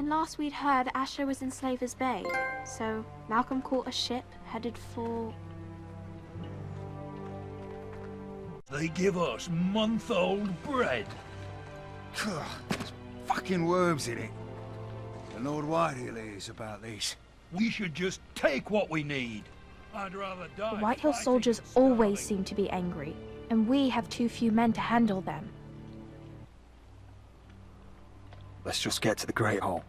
last we'd heard, Asher was in Slaver's Bay, so Malcolm caught a ship headed for... They give us month-old bread. There's fucking worms in it. The Lord Whitehill is about this. We should just take what we need. I'd rather die. The Whitehill fighting soldiers than starving. always seem to be angry, and we have too few men to handle them. Let's just get to the Great Hall.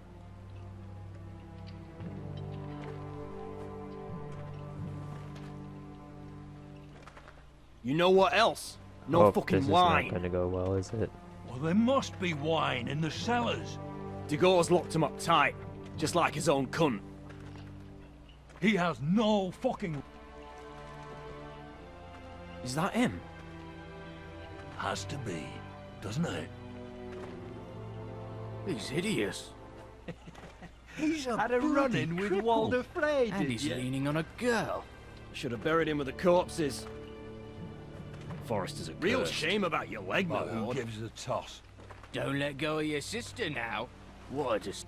You know what else? No fucking wine. This is not gonna go well, is it? Well, there must be wine in the cellars. Degor's locked him up tight, just like his own cunt. He has no fucking... Is that him? Has to be, doesn't it? He's hideous. He's had a run-in with Walder Frey, And he's leaning on a girl. Should have buried him with the corpses. Forrester's a real shame about your leg, my But who lord. gives the toss? Don't let go of your sister now. What a dis...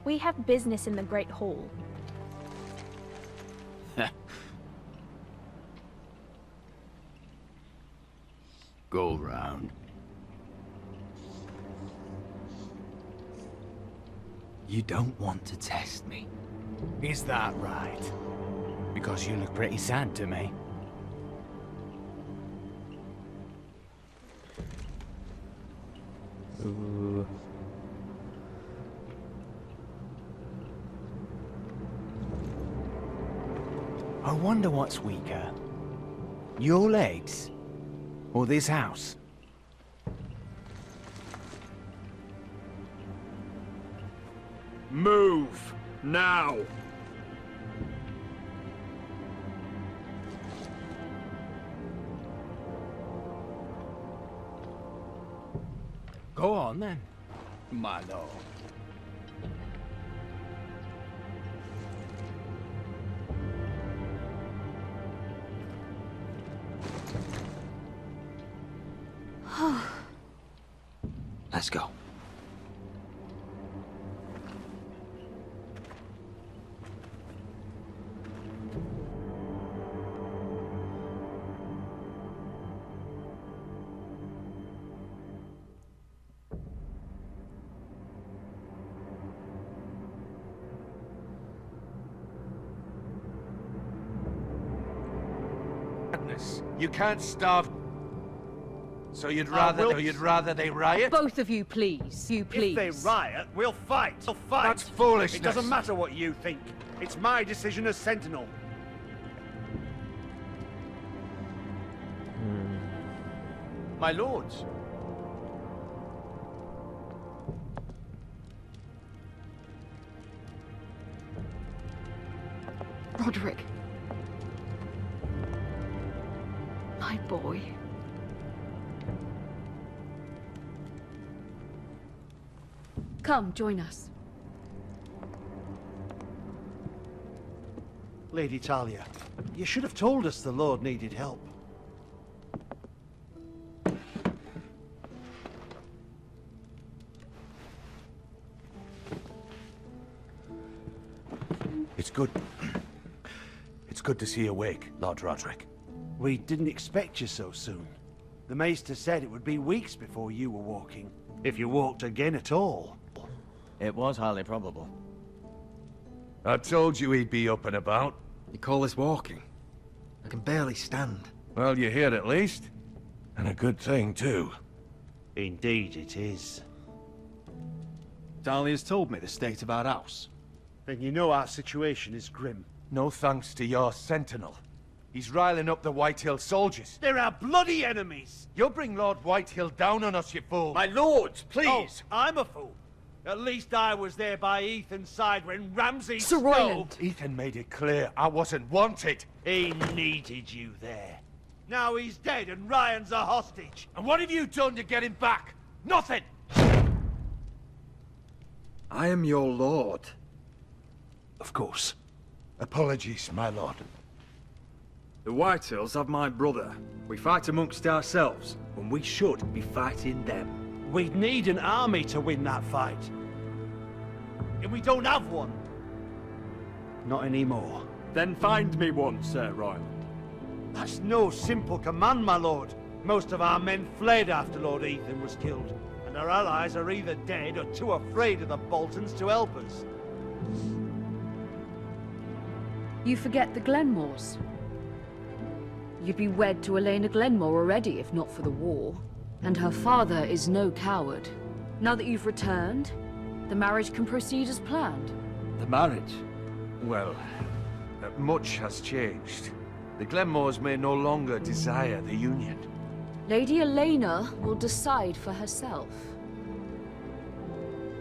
We have business in the Great Hall. Go round. You don't want to test me. Is that right? Because you look pretty sad to me. Ooh. I wonder what's weaker. Your legs? Or this house? Move! Now! Go on then, my lord. Let's go. You can't starve. So you'd rather they riot? Both of you, please. You please. If they riot, we'll fight. We'll fight. That's foolishness. It doesn't matter what you think. It's my decision as Sentinel. My lords. Roderick. My boy. Come, join us. Lady Talia, you should have told us the Lord needed help. It's good. It's good to see you awake, Lord Roderick. We didn't expect you so soon. The Maester said it would be weeks before you were walking, if you walked again at all. It was highly probable. I told you he'd be up and about. You call this walking? I can barely stand. Well, you're here at least. And a good thing, too. Indeed it is. Talia's told me the state of our house. Then you know our situation is grim. No thanks to your sentinel. He's riling up the Whitehill soldiers. They're our bloody enemies! You'll bring Lord Whitehill down on us, you fool! My lords, please! Oh, I'm a fool. At least I was there by Ethan's side when Ramsay Sir stole... Royland. Ethan made it clear I wasn't wanted. He needed you there. Now he's dead and Ryan's a hostage. And what have you done to get him back? Nothing! I am your lord. Of course. Apologies, my lord. The Whitehills have my brother. We fight amongst ourselves, when we should be fighting them. We'd need an army to win that fight. And we don't have one. Not anymore. Then find me one, Sir Royal. That's no simple command, my lord. Most of our men fled after Lord Ethan was killed, and our allies are either dead or too afraid of the Boltons to help us. You forget the Glenmores. You'd be wed to Elena Glenmore already if not for the war. And her father is no coward. Now that you've returned, the marriage can proceed as planned. The marriage? Well, much has changed. The Glenmores may no longer desire the union. Lady Elena will decide for herself.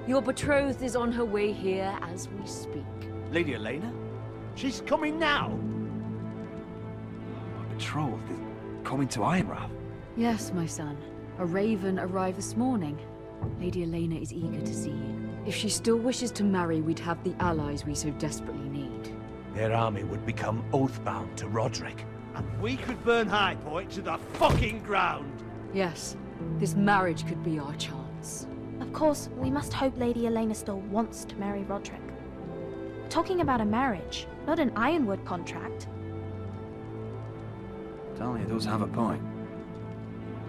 Your betrothed is on her way here as we speak. Lady Elena? She's coming now. My betrothed is coming to Ironrath. Yes, my son. A raven arrived this morning. Lady Elena is eager to see you. If she still wishes to marry, we'd have the allies we so desperately need. Their army would become oathbound to Roderick. And we could burn High Point to the fucking ground. Yes, this marriage could be our chance. Of course, we must hope Lady Elena still wants to marry Roderick. We're talking about a marriage, not an Ironwood contract. Talia does have a point.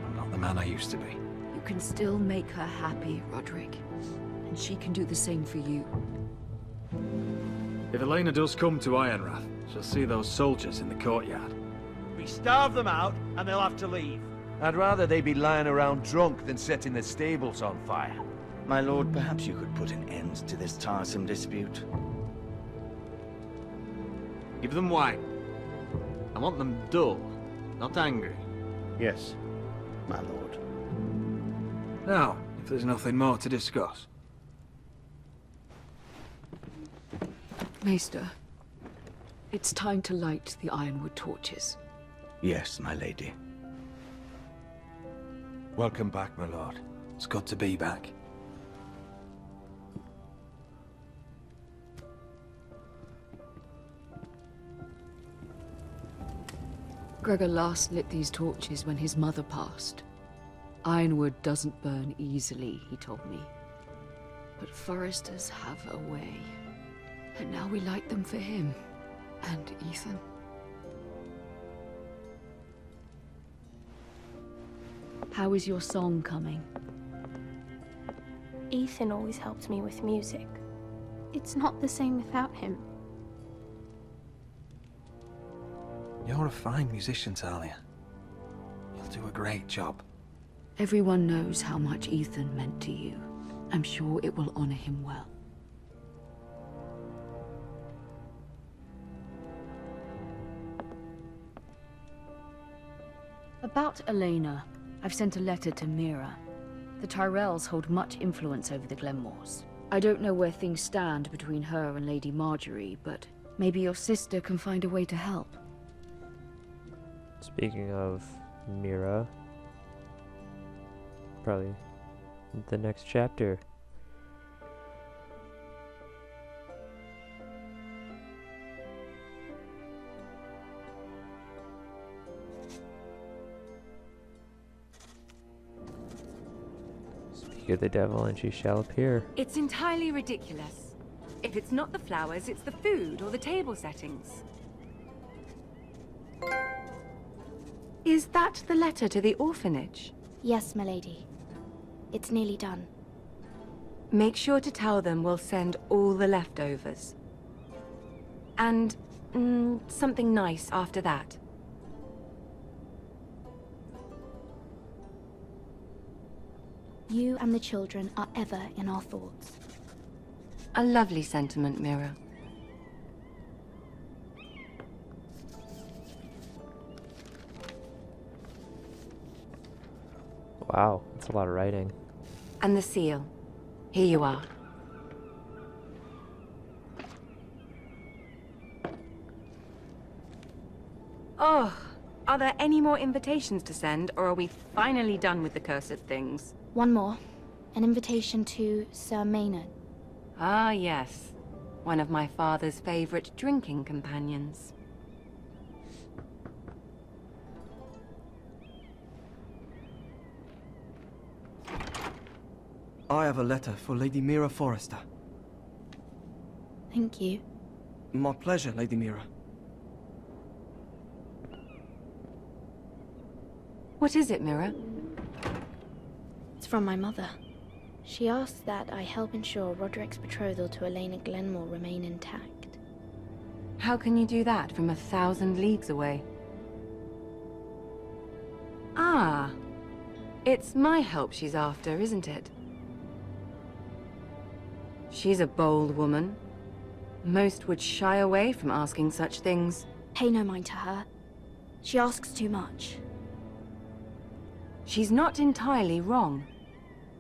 I'm not the man I used to be. You can still make her happy, Roderick. And she can do the same for you. If Elena does come to Ironrath, she'll see those soldiers in the courtyard. We starve them out, and they'll have to leave. I'd rather they be lying around drunk than setting the stables on fire. My lord, perhaps you could put an end to this tiresome dispute. Give them wine. I want them dull, not angry. Yes, my lord. Now, if there's nothing more to discuss. Maester, it's time to light the Ironwood torches. Yes, my lady. Welcome back, my lord. It's good to be back. Gregor last lit these torches when his mother passed. Ironwood doesn't burn easily, he told me. But Forresters have a way. And now we light them for him. And Ethan. How is your song coming? Ethan always helps me with music. It's not the same without him. You're a fine musician, Talia. You'll do a great job. Everyone knows how much Ethan meant to you. I'm sure it will honor him well. About Elena, I've sent a letter to Mira. The Tyrells hold much influence over the Glenmores. I don't know where things stand between her and Lady Marjorie, but maybe your sister can find a way to help. Speaking of Mira, probably the next chapter. Speak of the devil and she shall appear. It's entirely ridiculous. If it's not the flowers, it's the food or the table settings. Is that the letter to the orphanage? Yes, my lady. It's nearly done. Make sure to tell them we'll send all the leftovers. And, something nice after that. You and the children are ever in our thoughts. A lovely sentiment, Mira. Wow, that's a lot of writing. And the seal. Here you are. Oh, are there any more invitations to send, or are we finally done with the cursed things? One more. An invitation to Sir Maynard. Ah, yes. One of my father's favorite drinking companions. I have a letter for Lady Mira Forrester. Thank you. My pleasure, Lady Mira. What is it, Mira? It's from my mother. She asks that I help ensure Roderick's betrothal to Elena Glenmore remain intact. How can you do that from 1,000 leagues away? Ah, it's my help she's after, isn't it? She's a bold woman. Most would shy away from asking such things. Pay no mind to her. She asks too much. She's not entirely wrong.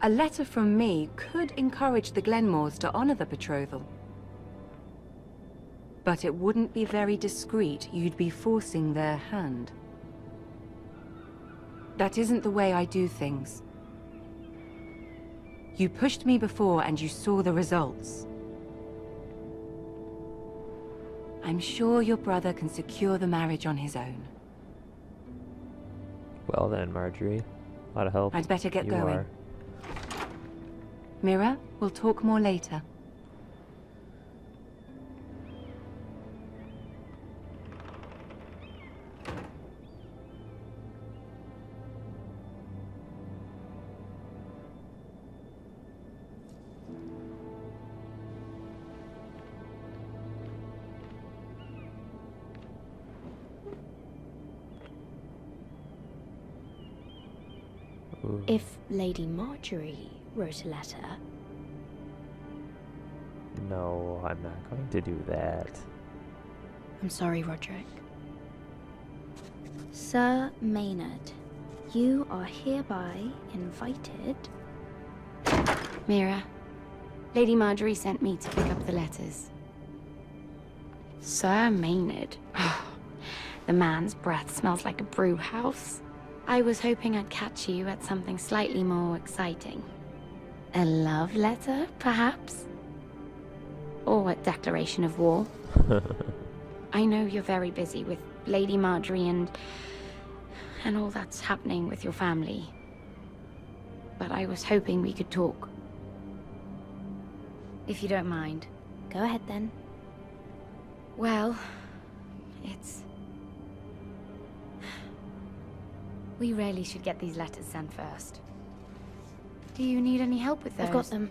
A letter from me could encourage the Glenmores to honor the betrothal. But it wouldn't be very discreet. You'd be forcing their hand. That isn't the way I do things. You pushed me before and you saw the results. I'm sure your brother can secure the marriage on his own. Well then, Marjorie. A lot of help. I'd better get you going. are. Mira, we'll talk more later. Ooh. If Lady Marjorie wrote a letter... No, I'm not going to do that. I'm sorry, Roderick. Sir Maynard, you are hereby invited... Mira, Lady Marjorie sent me to pick up the letters. Sir Maynard. The man's breath smells like a brew house. I was hoping I'd catch you at something slightly more exciting. A love letter, perhaps? Or a declaration of war. I know you're very busy with Lady Marjorie and all that's happening with your family. But I was hoping we could talk. If you don't mind. Go ahead then. Well, it's... We really should get these letters sent first. Do you need any help with those? I've got them.